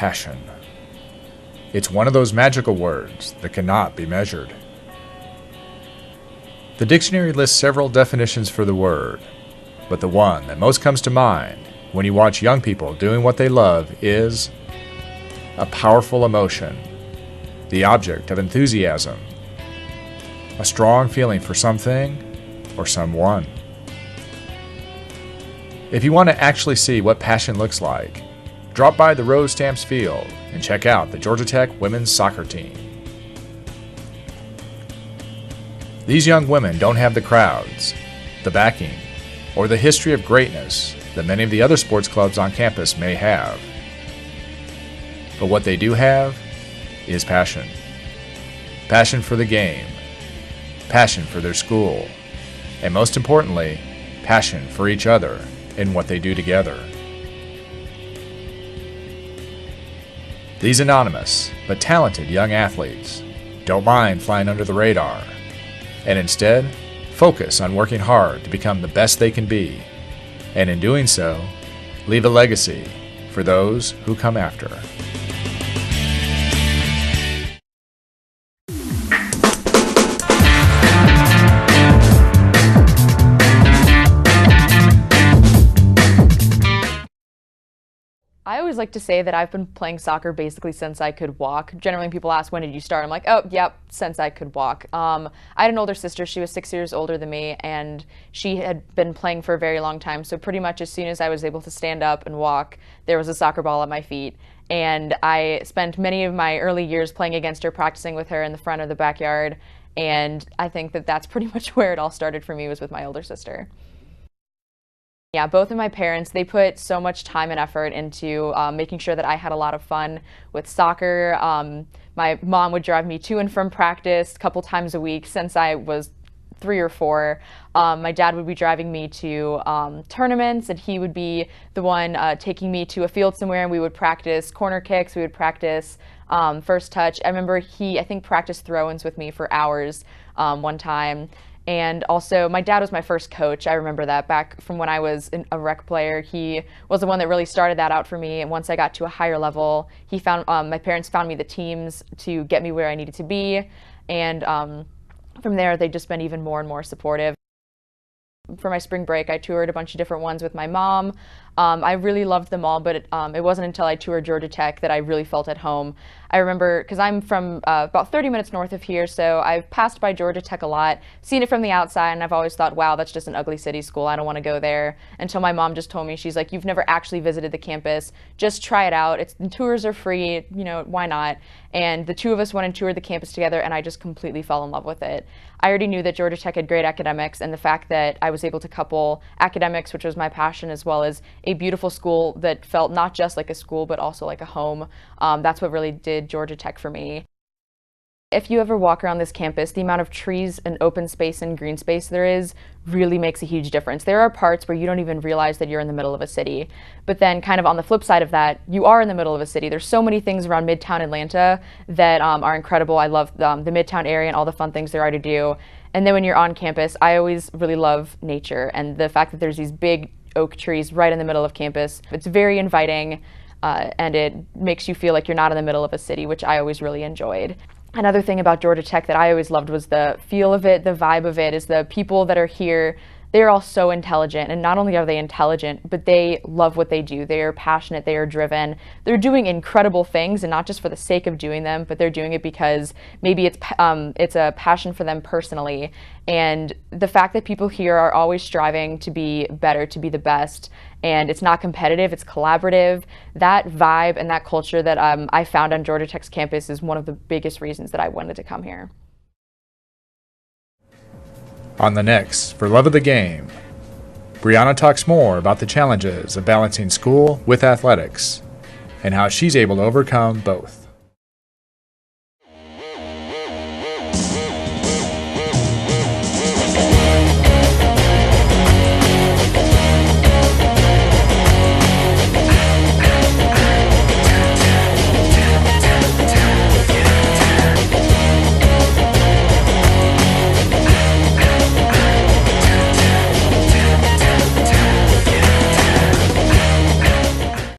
passion. It's one of those magical words that cannot be measured. The dictionary lists several definitions for the word, but the one that most comes to mind when you watch young people doing what they love is a powerful emotion, the object of enthusiasm, a strong feeling for something or someone. If you want to actually see what passion looks like, drop by the Rose Stamps Field and check out the Georgia Tech women's soccer team. These young women don't have the crowds, the backing, or the history of greatness that many of the other sports clubs on campus may have. But what they do have is passion. Passion for the game, passion for their school, and most importantly, passion for each other and what they do together. These anonymous but talented young athletes don't mind flying under the radar, and instead focus on working hard to become the best they can be, and in doing so, leave a legacy for those who come after. I always like to say that I've been playing soccer basically since I could walk. Generally, when people ask, when did you start? I'm like, oh, yep, since I could walk. I had an older sister. She was 6 years older than me, and she had been playing for a very long time. So pretty much as soon as I was able to stand up and walk, there was a soccer ball at my feet. And I spent many of my early years playing against her, practicing with her in the front of the backyard. And I think that that's pretty much where it all started for me, was with my older sister. Yeah, both of my parents, they put so much time and effort into making sure that I had a lot of fun with soccer. My mom would drive me to and from practice a couple times a week since I was 3 or 4. My dad would be driving me to tournaments, and he would be the one taking me to a field somewhere, and we would practice corner kicks, we would practice first touch. I remember I think practiced throw-ins with me for hours one time. And also, my dad was my first coach. I remember that back from when I was a rec player. He was the one that really started that out for me. And once I got to a higher level, my parents found me the teams to get me where I needed to be. And from there, they've just been even more and more supportive. For my spring break, I toured a bunch of different ones with my mom. I really loved them all, but it wasn't until I toured Georgia Tech that I really felt at home. I remember, because I'm from about 30 minutes north of here, so I've passed by Georgia Tech a lot, seen it from the outside, and I've always thought, wow, that's just an ugly city school. I don't want to go there. Until my mom just told me, she's like, you've never actually visited the campus. Just try it out. The tours are free, why not? And the two of us went and toured the campus together, and I just completely fell in love with it. I already knew that Georgia Tech had great academics, and the fact that I was able to couple academics, which was my passion, as well as a beautiful school that felt not just like a school, but also like a home. That's what really did Georgia Tech for me. If you ever walk around this campus, the amount of trees and open space and green space there is really makes a huge difference. There are parts where you don't even realize that you're in the middle of a city. But then kind of on the flip side of that, you are in the middle of a city. There's so many things around Midtown Atlanta that are incredible. I love the Midtown area and all the fun things there are to do. And then when you're on campus, I always really love nature, and the fact that there's these big oak trees right in the middle of campus. It's very inviting, and it makes you feel like you're not in the middle of a city, which I always really enjoyed. Another thing about Georgia Tech that I always loved was the feel of it, the vibe of it, is the people that are here. They're all so intelligent, and not only are they intelligent, but they love what they do. They are passionate, they are driven. They're doing incredible things, and not just for the sake of doing them, but they're doing it because maybe it's a passion for them personally. And the fact that people here are always striving to be better, to be the best, and it's not competitive, it's collaborative, that vibe and that culture that I found on Georgia Tech's campus is one of the biggest reasons that I wanted to come here. On the next For Love of the Game, Briana talks more about the challenges of balancing school with athletics and how she's able to overcome both.